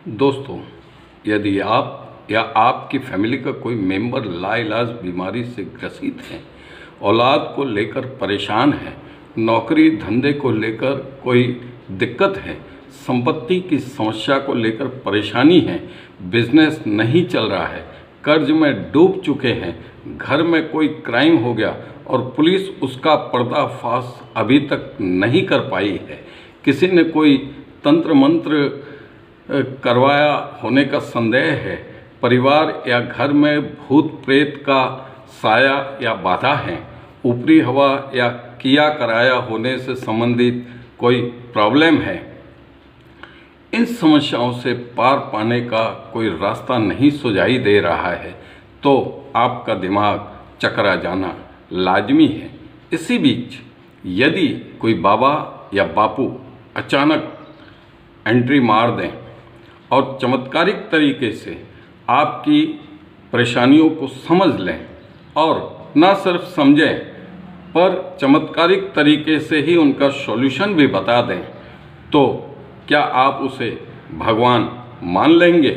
दोस्तों, यदि आप या आपकी फैमिली का कोई मेंबर लाइलाज बीमारी से ग्रसित है, औलाद को लेकर परेशान है, नौकरी धंधे को लेकर कोई दिक्कत है, संपत्ति की समस्या को लेकर परेशानी है, बिजनेस नहीं चल रहा है, कर्ज में डूब चुके हैं, घर में कोई क्राइम हो गया और पुलिस उसका पर्दाफाश अभी तक नहीं कर पाई है, किसी ने कोई तंत्र मंत्र करवाया होने का संदेह है, परिवार या घर में भूत प्रेत का साया या बाधा है, ऊपरी हवा या किया कराया होने से संबंधित कोई प्रॉब्लम है, इन समस्याओं से पार पाने का कोई रास्ता नहीं सुझाई दे रहा है तो आपका दिमाग चकरा जाना लाजमी है। इसी बीच यदि कोई बाबा या बापू अचानक एंट्री मार दें और चमत्कारिक तरीके से आपकी परेशानियों को समझ लें और न सिर्फ समझें पर चमत्कारिक तरीके से ही उनका सॉल्यूशन भी बता दें, तो क्या आप उसे भगवान मान लेंगे?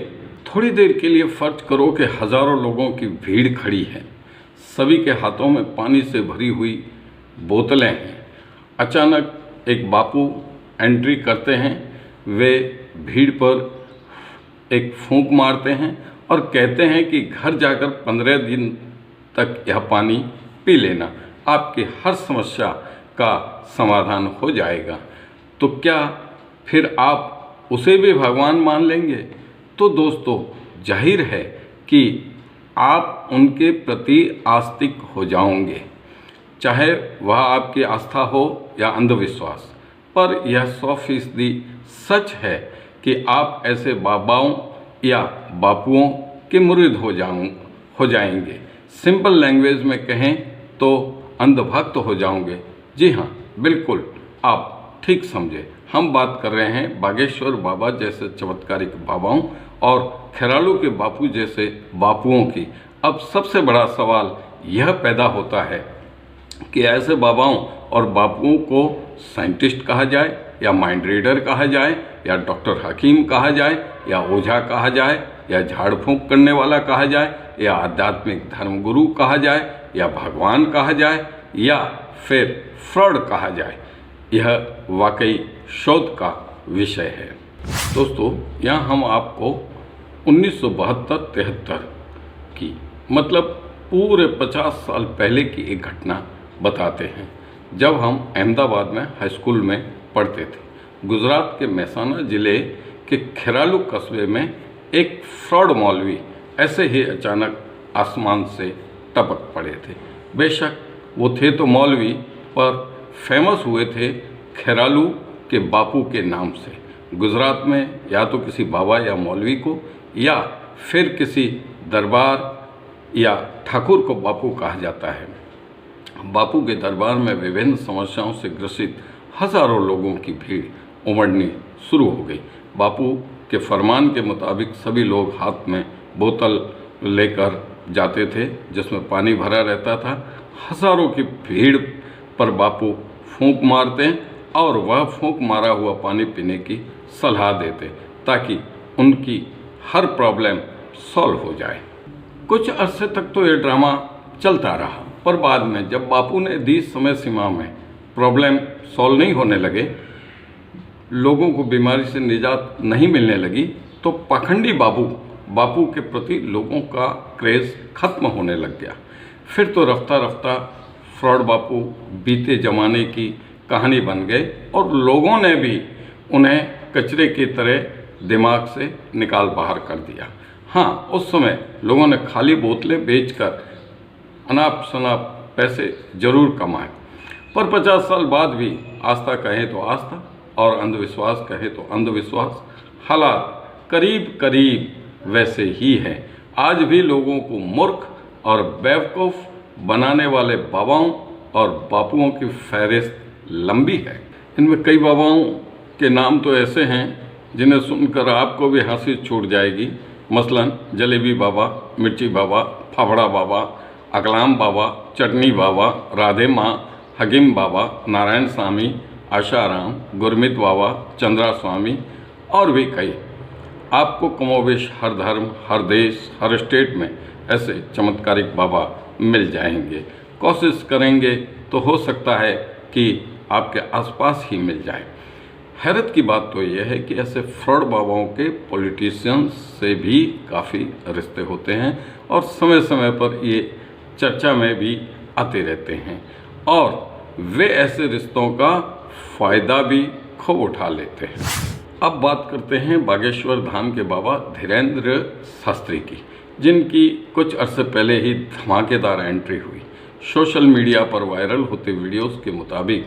थोड़ी देर के लिए फर्ज करो कि हज़ारों लोगों की भीड़ खड़ी है, सभी के हाथों में पानी से भरी हुई बोतलें हैं। अचानक एक बापू एंट्री करते हैं, वे भीड़ पर एक फूंक मारते हैं और कहते हैं कि घर जाकर 15 दिन तक यह पानी पी लेना, आपकी हर समस्या का समाधान हो जाएगा। तो क्या फिर आप उसे भी भगवान मान लेंगे? तो दोस्तों, जाहिर है कि आप उनके प्रति आस्तिक हो जाओगे, चाहे वह आपकी आस्था हो या अंधविश्वास। पर यह 100% सच है कि आप ऐसे बाबाओं या बापुओं के मुरीद हो जाएंगे। सिंपल लैंग्वेज में कहें तो अंधभक्त हो जाओगे। जी हाँ, बिल्कुल आप ठीक समझे। हम बात कर रहे हैं बागेश्वर बाबा जैसे चमत्कारिक बाबाओं और खेरालू के बापू जैसे बापुओं की। अब सबसे बड़ा सवाल यह पैदा होता है कि ऐसे बाबाओं और बापुओं को साइंटिस्ट कहा जाए या माइंड रीडर कहा जाए या डॉक्टर हकीम कहा जाए या ओझा कहा जाए या झाड़ फूंक करने वाला कहा जाए या आध्यात्मिक धर्मगुरु कहा जाए या भगवान कहा जाए या फिर फ्रॉड कहा जाए, यह वाकई शोध का विषय है। दोस्तों, यहाँ हम आपको 1972-73 की मतलब पूरे 50 साल पहले की एक घटना बताते हैं, जब हम अहमदाबाद में हाई स्कूल में पढ़ते थे। गुजरात के मेहसाना ज़िले के खेरालू कस्बे में एक फ्रॉड मौलवी ऐसे ही अचानक आसमान से टपक पड़े थे। बेशक वो थे तो मौलवी, पर फेमस हुए थे खेरालू के बापू के नाम से। गुजरात में या तो किसी बाबा या मौलवी को या फिर किसी दरबार या ठाकुर को बापू कहा जाता है। बापू के दरबार में विभिन्न समस्याओं से ग्रसित हजारों लोगों की भीड़ उमड़नी शुरू हो गई। बापू के फरमान के मुताबिक सभी लोग हाथ में बोतल लेकर जाते थे जिसमें पानी भरा रहता था। हजारों की भीड़ पर बापू फूंक मारते और वह फूंक मारा हुआ पानी पीने की सलाह देते ताकि उनकी हर प्रॉब्लम सॉल्व हो जाए। कुछ अरसे तक तो ये ड्रामा चलता रहा, पर बाद में जब बापू ने दी समय सीमा में प्रॉब्लम सॉल्व नहीं होने लगे, लोगों को बीमारी से निजात नहीं मिलने लगी, तो पाखंडी बापू के प्रति लोगों का क्रेज़ खत्म होने लग गया। फिर तो रफ्ता रफ्ता फ्रॉड बापू बीते ज़माने की कहानी बन गए और लोगों ने भी उन्हें कचरे की तरह दिमाग से निकाल बाहर कर दिया। हाँ, उस समय लोगों ने खाली बोतलें बेचकर अनाप शनाप पैसे जरूर कमाए, पर 50 साल बाद भी आस्था कहें तो आस्था और अंधविश्वास कहें तो अंधविश्वास, हालात करीब करीब वैसे ही हैं। आज भी लोगों को मूर्ख और बेवकूफ़ बनाने वाले बाबाओं और बापुओं की फहरिस्त लंबी है। इनमें कई बाबाओं के नाम तो ऐसे हैं जिन्हें सुनकर आपको भी हंसी छूट जाएगी। मसलन जलेबी बाबा, मिर्ची बाबा, फाफड़ा बाबा, अकलाम बाबा, चटनी बाबा, राधे माँ, हकीम बाबा, नारायण स्वामी, आशाराम, गुरमीत बाबा, चंद्रा स्वामी और भी कई। आपको कमोवेश हर धर्म, हर देश, हर स्टेट में ऐसे चमत्कारिक बाबा मिल जाएंगे। कोशिश करेंगे तो हो सकता है कि आपके आसपास ही मिल जाए। हैरत की बात तो यह है कि ऐसे फ्रॉड बाबाओं के पॉलिटिशियंस से भी काफ़ी रिश्ते होते हैं और समय समय पर ये चर्चा में भी आते रहते हैं और वे ऐसे रिश्तों का फ़ायदा भी खूब उठा लेते हैं। अब बात करते हैं बागेश्वर धाम के बाबा धीरेंद्र शास्त्री की, जिनकी कुछ अरसे पहले ही धमाकेदार एंट्री हुई। सोशल मीडिया पर वायरल होते वीडियोस के मुताबिक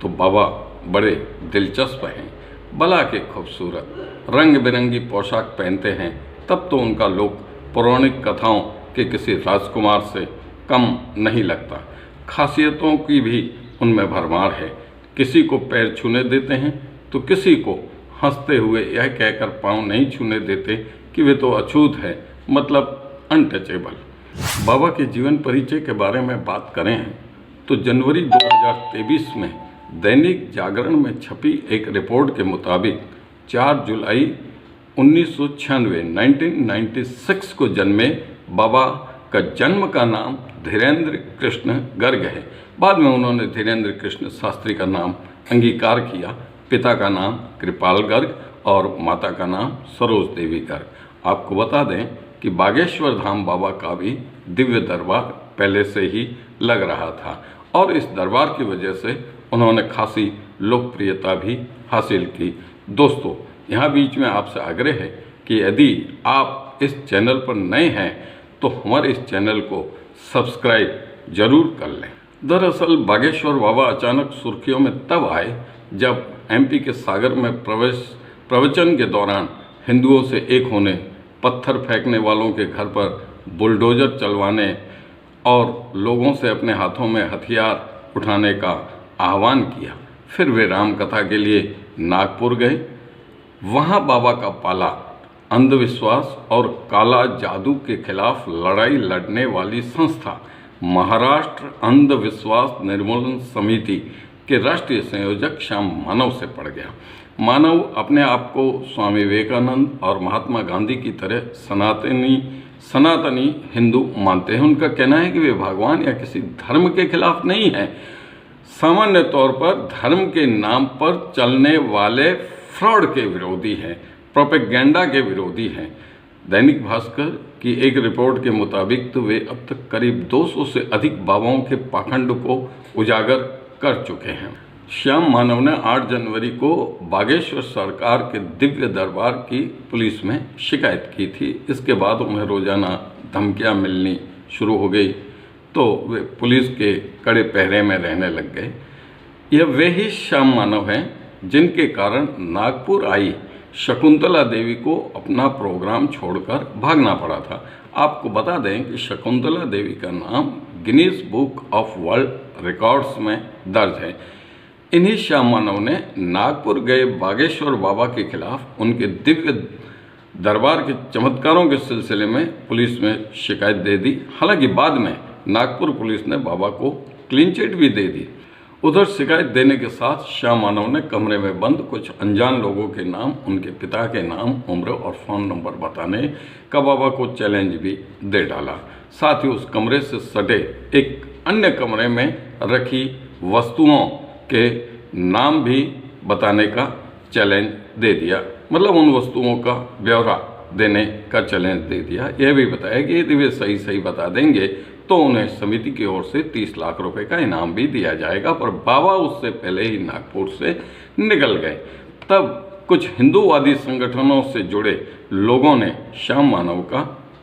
तो बाबा बड़े दिलचस्प हैं, भला के खूबसूरत, रंग बिरंगी पोशाक पहनते हैं, तब तो उनका लुक पौराणिक कथाओं के किसी राजकुमार से कम नहीं लगता। खासियतों की भी उनमें भरमार है। किसी को पैर छूने देते हैं तो किसी को हंसते हुए यह कहकर पाँव नहीं छूने देते कि वे तो अछूत है, मतलब अनटचेबल। बाबा के जीवन परिचय के बारे में बात करें तो जनवरी 2023 में दैनिक जागरण में छपी एक रिपोर्ट के मुताबिक 4 जुलाई 1996 को जन्मे बाबा का जन्म का नाम धीरेंद्र कृष्ण गर्ग है। बाद में उन्होंने धीरेंद्र कृष्ण शास्त्री का नाम अंगीकार किया। पिता का नाम कृपाल गर्ग और माता का नाम सरोज देवी गर्ग। आपको बता दें कि बागेश्वर धाम बाबा का भी दिव्य दरबार पहले से ही लग रहा था और इस दरबार की वजह से उन्होंने खासी लोकप्रियता भी हासिल की। दोस्तों, यहाँ बीच में आपसे आग्रह है कि यदि आप इस चैनल पर नए हैं तो हमारे इस चैनल को सब्सक्राइब जरूर कर लें। दरअसल बागेश्वर बाबा अचानक सुर्खियों में तब आए जब एमपी के सागर में प्रवचन के दौरान हिंदुओं से एक होने, पत्थर फेंकने वालों के घर पर बुलडोजर चलवाने और लोगों से अपने हाथों में हथियार उठाने का आह्वान किया। फिर वे रामकथा के लिए नागपुर गए। वहाँ बाबा का पाला अंधविश्वास और काला जादू के खिलाफ लड़ाई लड़ने वाली संस्था महाराष्ट्र अंधविश्वास निर्मूलन समिति के राष्ट्रीय संयोजक श्याम मानव से पड़ गया। मानव अपने आप को स्वामी विवेकानंद और महात्मा गांधी की तरह सनातनी हिंदू मानते हैं। उनका कहना है कि वे भगवान या किसी धर्म के खिलाफ नहीं है, सामान्य तौर पर धर्म के नाम पर चलने वाले फ्रॉड के विरोधी हैं, प्रोपेगेंडा के विरोधी हैं। दैनिक भास्कर की एक रिपोर्ट के मुताबिक तो वे अब तक करीब 200 से अधिक बाबाओं के पाखंड को उजागर कर चुके हैं। श्याम मानव ने 8 जनवरी को बागेश्वर सरकार के दिव्य दरबार की पुलिस में शिकायत की थी। इसके बाद उन्हें रोजाना धमकियां मिलनी शुरू हो गई तो वे पुलिस के कड़े पहरे में रहने लग गए। यह वे ही श्याम मानव हैं जिनके कारण नागपुर आई शकुंतला देवी को अपना प्रोग्राम छोड़कर भागना पड़ा था। आपको बता दें कि शकुंतला देवी का नाम Guinness book of world records में दर्ज है। इन्हीं श्याम मानव ने नागपुर गए बागेश्वर बाबा के खिलाफ उनके दिव्य दरबार के चमत्कारों के सिलसिले में पुलिस में शिकायत दे दी। हालांकि बाद में नागपुर पुलिस ने बाबा को क्लीन चिट भी दे दी। उधर शिकायत देने के साथ श्याम मानव ने कमरे में बंद कुछ अनजान लोगों के नाम, उनके पिता के नाम, उम्र और फ़ोन नंबर बताने का बाबा को चैलेंज भी दे डाला। साथ ही उस कमरे से सटे एक अन्य कमरे में रखी वस्तुओं के नाम भी बताने का चैलेंज दे दिया, मतलब उन वस्तुओं का ब्यौरा देने का चैलेंज दे दिया। यह भी बताया कि यदि वे सही बता देंगे तो उन्हें समिति की ओर से 30 लाख रुपए का इनाम भी दिया जाएगा। पर बाबा उससे पहले ही नागपुर से निकल गए। तब कुछ हिंदूवादी संगठनों से जुड़े लोगों ने श्याम मानव का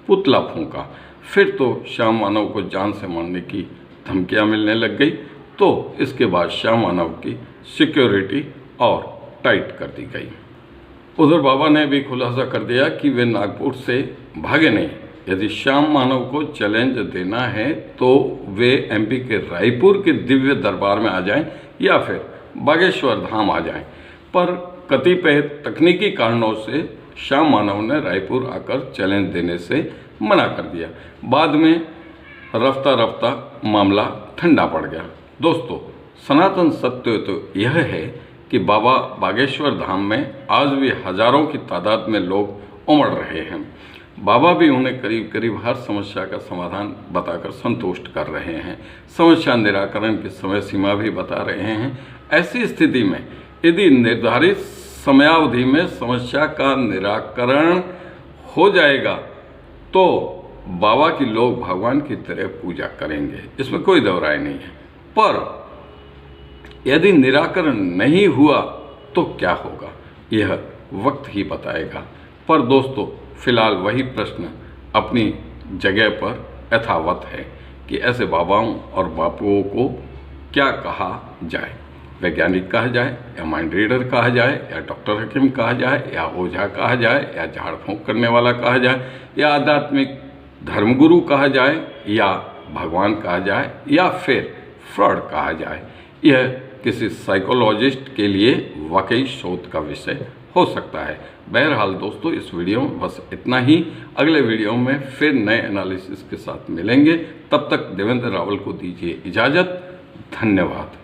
पुतला फूंका। फिर तो श्याम मानव को जान से मारने की धमकियां मिलने लग गई। तो इसके बाद श्याम मानव की सिक्योरिटी और टाइट कर दी गई। उधर बाबा ने भी खुलासा कर दिया कि वे नागपुर से भागे नहीं। यदि श्याम मानव को चैलेंज देना है तो वे एमपी के रायपुर के दिव्य दरबार में आ जाएं या फिर बागेश्वर धाम आ जाएं। पर कतिपय तकनीकी कारणों से श्याम मानव ने रायपुर आकर चैलेंज देने से मना कर दिया। बाद में रफ्ता मामला ठंडा पड़ गया। दोस्तों, सनातन सत्य तो यह है कि बाबा बागेश्वर धाम में आज भी हजारों की तादाद में लोग उमड़ रहे हैं। बाबा भी उन्हें करीब करीब हर समस्या का समाधान बताकर संतुष्ट कर रहे हैं, समस्या निराकरण की समय सीमा भी बता रहे हैं। ऐसी स्थिति में यदि निर्धारित समयावधि में समस्या का निराकरण हो जाएगा तो बाबा की लोग भगवान की तरह पूजा करेंगे, इसमें कोई दो राय नहीं है। पर यदि निराकरण नहीं हुआ तो क्या होगा, यह वक्त ही बताएगा। पर दोस्तों, फिलहाल वही प्रश्न अपनी जगह पर यथावत है कि ऐसे बाबाओं और बापुओं को क्या कहा जाए, वैज्ञानिक कहा जाए या माइंड रीडर कहा जाए या डॉक्टर हकीम कहा जाए या ओझा कहा जाए या झाड़ फूंक करने वाला कहा जाए या आध्यात्मिक धर्मगुरु कहा जाए या भगवान कहा जाए या फिर फ्रॉड कहा जाए, यह किसी साइकोलॉजिस्ट के लिए वाकई शोध का विषय हो सकता है। बहरहाल दोस्तों, इस वीडियो में बस इतना ही। अगले वीडियो में फिर नए एनालिसिस के साथ मिलेंगे। तब तक देवेंद्र रावल को दीजिए इजाज़त। धन्यवाद।